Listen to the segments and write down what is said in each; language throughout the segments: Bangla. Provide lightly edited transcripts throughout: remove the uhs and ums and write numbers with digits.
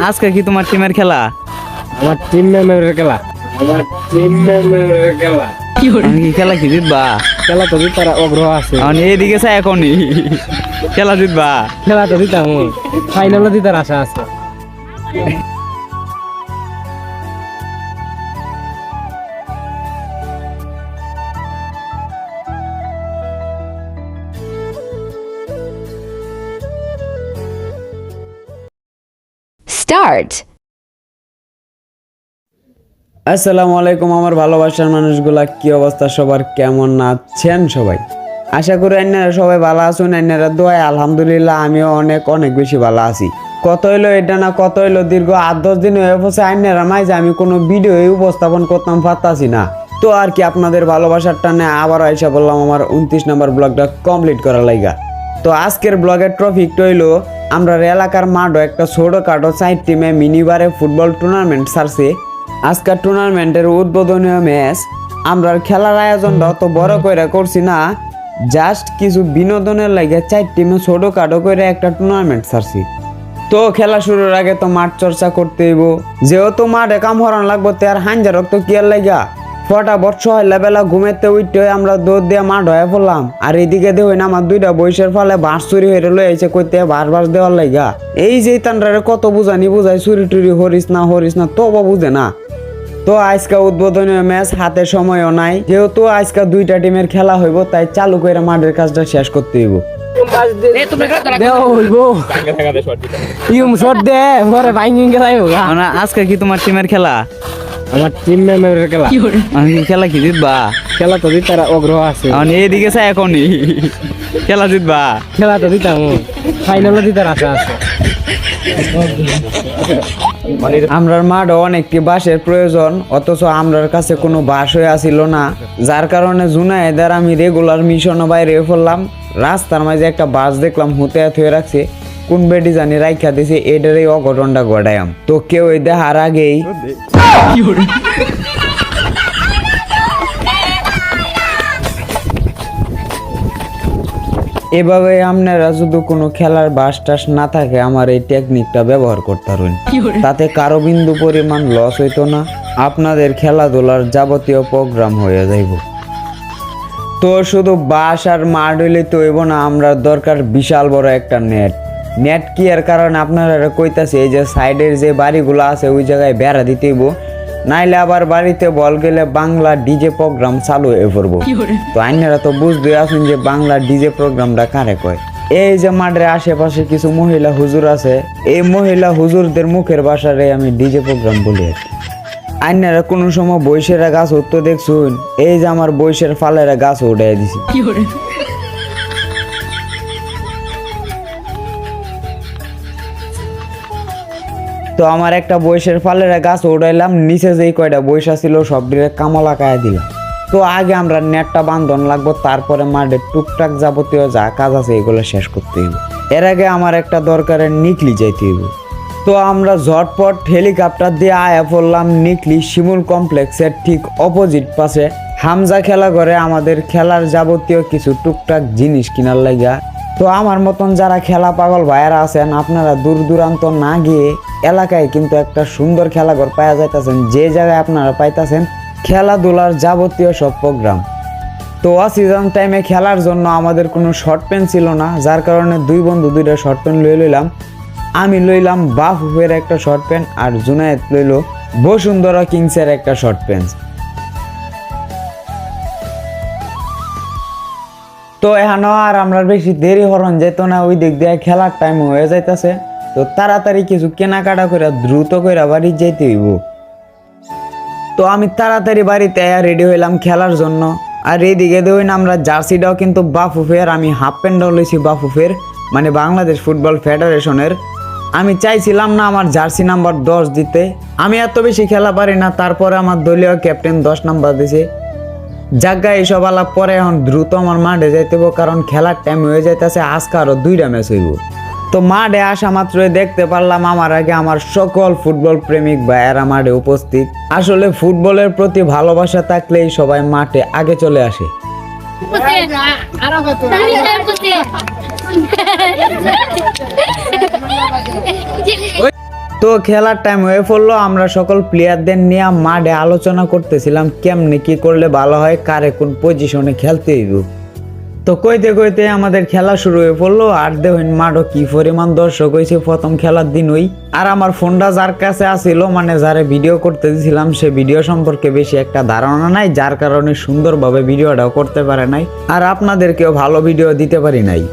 আজকে কি তোমার টিমের খেলা? আমার টিম মেম্বারের খেলা। খেলা কি জিতবা? খেলা তো জিতার আগ্রহ আছে। এদিকে চাই এখনই খেলা জিতবা। খেলা তো জিতাম, ফাইনালে জিতার আশা আছে। Start. আসসালামু আলাইকুম আমার ভালোবাসার মানুষগুলা, কি অবস্থা সবার, কেমন আছেন সবাই? আশা করি আপনারা সবাই ভালো আছেন। আপনারা দোয়ায় আলহামদুলিল্লাহ আমিও অনেক বেশি ভালো আছি। কত হইলো এটা না কত হইলো দীর্ঘ 8-10 দিন হয়ে গেছে আপনারা মাঝে আমি কোনো ভিডিও উপস্থাপন করতাম পারতাছি না। তো আর কি আপনাদের ভালোবাসার টানে আবার আইসা বললাম আমার 29 নম্বর ব্লগটা কমপ্লিট করার লাইগা। তো আজকের ব্লগের টপিকটা হইলো আমরা এলাকার মাঠও একটা ছোটখাটো 4 টিমে মিনিবারে ফুটবল টুর্নামেন্ট ছাড়ছে। আজকের টুর্নামেন্টের উদ্বোধনীয় ম্যাচ। আমরা খেলার আয়োজনটা অত বড় করে করছি না, জাস্ট কিছু বিনোদনের লাগে 4 টিমে ছোটখাটো করে একটা টুর্নামেন্ট ছাড়ছি। তো খেলা শুরুর আগে তো মাঠ চর্চা করতে হইব, যেহেতু মাঠে কাম হরান লাগবো তো আর হাঞ্জা রক্ত কি আর লাগা ফটাফট সহলা বেলা ঘুমেতে উঠতে আমরা দৌড় দিয়ে মাঠ হয়ে পড়লাম। আর এদিকে দেখুন আমার 2টা বয়সের ফলে বাঁশ চুরি হয়ে লইছে কইতে বাঁশ দেওয়ার লাগা। এই যে তানরারে কত বুঝাই চুরি টুরি হরিস না তবু বুঝে না। তো আজকে উদ্বোধনীয় ম্যাচ, হাতে সময়ও নাই, যেহেতু আজকে 2টা টিমের খেলা হইব তাই চালু করে মাঠের কাজটা শেষ করতে হইব। আজকে কি তোমার টিমের খেলা? আমার টিম মেম্বারের খেলা। খেলা কি জিতবা? খেলা তো জিতার আগ্রহ আছে। এদিকে চাই এখনই খেলা জিতবা। খেলা তো জিতাম, ফাইনালে জিতার আশা আছে। আমরার মাঠও অনেকটি বাঁশের প্রয়োজন, অথচ আমরার কাছে কোনো বাঁশ হয়ে আসিল না, যার কারণে জুনায়েদার আমি রেগুলার মিশনও বাইরে পড়লাম। রাস্তার মাঝে একটা বাস দেখলাম হুতে থুয়ে রাখছে, কোন বেডি জানি রাইখা দিছে, এটার এই অঘটনটা ঘটায়াম। তো কেউ এই দেখার আগেই এভাবে আপনারা যদি কোনো খেলার বাস টাস না থাকে আমার এই টেকনিকটা ব্যবহার করতে পারেন, তাতে কারো বিন্দু পরিমাণ লস হইতো না, আপনাদের খেলাধুলার যাবতীয় প্রোগ্রাম হয়ে যাইব। তো শুধু বাস আর মাঠ হইলে তো হইব না, আমরা দরকার বিশাল বড় একটা নেট কি এর কারণে আপনারা কইতাছে এই যে সাইডের যে বাড়িগুলো আছে ওই জায়গায় বেড়া দিতে হইব, নাইলে আবার বাড়িতে বল গেলে বাংলা ডিজে প্রোগ্রাম চালু হয়ে পড়বো। তো আপনারা তো বুঝতে আছেন যে বাংলা ডিজে প্রোগ্রামটা কারে কয়। এই যে মাঠের আশেপাশে কিছু মহিলা হুজুর আছে, এই মহিলা হুজুরদের মুখের ভাষারে আমি ডিজে প্রোগ্রাম বলি আর কি। আপনারা কোনো সময় বৈশেরা গাছ উঠতে দেখছুন? এই যে আমার বৈশের ফালেরা গাছ উঠাই দিছি। তো আমার একটা বয়সের ফালের গাছ উঠাইলাম, নিচে যেই কয়টা বৈশা ছিল সব দিকে কামলা কায়া দিলাম। তো আগে আমরা নেটটা বান্ধন লাগবো, তারপরে মাঠে টুকটাক যাবতীয় যা কাজ আছে এগুলো শেষ করতে হইব। এর আগে আমার একটা দরকারের নিকলি যাইতে হইব। তো আমরা ঝটপট হেলিকপ্টার দিয়ে আয়া পড়লাম নিকলি শিমুল কমপ্লেক্সের ঠিক অপোজিট পাশে হামজা খেলা করে আমাদের খেলার যাবতীয় কিছু টুকটাক জিনিস কিনার লাগা। তো আমার মতন যারা খেলা পাগল ভাইয়েরা আছেন, আপনারা দূর দূরান্ত না গিয়ে এলাকায় কিন্তু একটা সুন্দর খেলাঘর পাওয়া যাইতেছেন, যে জায়গায় আপনারা পাইতেছেন খেলাধুলার যাবতীয় সব প্রোগ্রাম। তো সিজন টাইমে খেলার জন্য আমাদের কোনো শর্ট প্যান্ট ছিল না, যার কারণে 2 বন্ধু 2টা শর্ট প্যান্ট লইলাম। আমি লইলাম বাফুফের একটা শর্ট প্যান্ট আর জুনায়েদ লইল বসুন্ধরা কিংসের একটা শর্ট প্যান্ট। তো এখানে আর আমরা বেশি দেরি হরণ যেত না, ওই দিক দিয়ে খেলার টাইম হয়ে যাইতেছে। তো তাড়াতাড়ি কিছু কেনাকাটা করে দ্রুত করে বাড়ি যেতে হইব। তো আমি তাড়াতাড়ি বাড়িতে রেডি হইলাম খেলার জন্য। আর এইদিকে দেখুন আমরা জার্সিটাও কিন্তু বাফুফের, আমি হাফ প্যান্টও লইছি বাফুফের, মানে বাংলাদেশ ফুটবল ফেডারেশনের। আমি চাইছিলাম না আমার জার্সি নাম্বার 10 দিতে, আমি এত বেশি খেলা পারি না, তারপরে আমার দলীয় ক্যাপ্টেন 10 নাম্বার দিছে। জায়গা এইসব আলাপ পরে এখন দ্রুত আমার মাঠে যাইতে হবে, কারণ খেলার টাইম হয়ে যাইতেছে। আজকে আরো 2টা ম্যাচ হইব। তো মাঠে আসা মাত্রই দেখতে পারলাম আমার আগে আমার সকল ফুটবল প্রেমিক ভাইয়েরা মাঠে উপস্থিত। আসলে ফুটবলের প্রতি ভালোবাসা থাকলেই সবাই মাঠে আগে চলে আসে। তো খেলার টাইম হয়ে পড়লো, আমরা সকল প্লেয়ারদের নিয়ে মাঠে আলোচনা করতেছিলাম কেমনে কি করলে ভালো হয়, কারে কোন পজিশনে খেলতে হইব। তো কইতে কইতে আমাদের খেলা শুরু হয়ে পড়লো। আর দেখুন মাঠও কি পরিমাণ দর্শক হয়েছে প্রথম খেলার দিনই। আর আমার ফোনটা যার কাছে আসিল, মানে যারে ভিডিও করতে দিয়েছিলাম, সে ভিডিও সম্পর্কে বেশি একটা ধারণা নাই, যার কারণে সুন্দরভাবে ভিডিওটাও করতে পারে নাই, আর আপনাদেরকেও ভালো ভিডিও দিতে পারি নাই।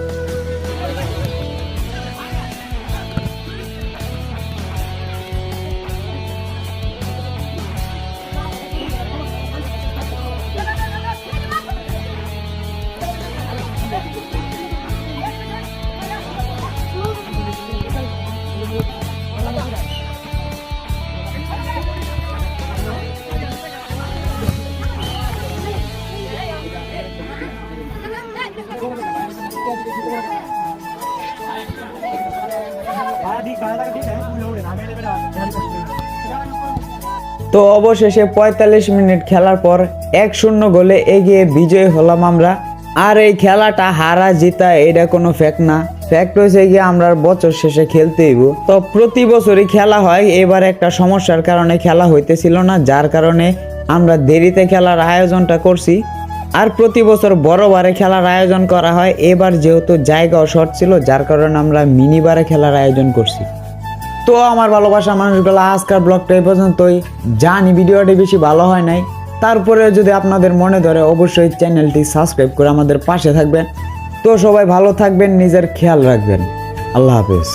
তো অবশেষে 45 মিনিট খেলার পর 1-0 গোলে এগিয়ে বিজয়ী হলাম আমরা। আর এই খেলাটা হারা জিতা এটা কোনো ফ্যাক্ট না, ফ্যাক্ট হয়েছে গিয়ে আমরা বছর শেষে খেলতে হইব। তো প্রতি বছরই খেলা হয়, এবার একটা সমস্যার কারণে খেলা হইতেছিল না, যার কারণে আমরা দেরিতে খেলার আয়োজনটা করছি। আর প্রতি বছর বড় বারে খেলার আয়োজন করা হয়, এবার যেহেতু জায়গাও শর্ট ছিল, যার কারণে আমরা মিনি বারে খেলার আয়োজন করছি। তো আমার ভালোবাসা মানুষগুলো, আজকের ব্লগটা এই পর্যন্তই। জানি ভিডিওটি বেশি ভালো হয় নাই, তারপরে যদি আপনাদের মনে ধরে অবশ্যই চ্যানেলটি সাবস্ক্রাইব করে আমাদের পাশে থাকবেন। তো সবাই ভালো থাকবেন, নিজের খেয়াল রাখবেন। আল্লাহ হাফেজ।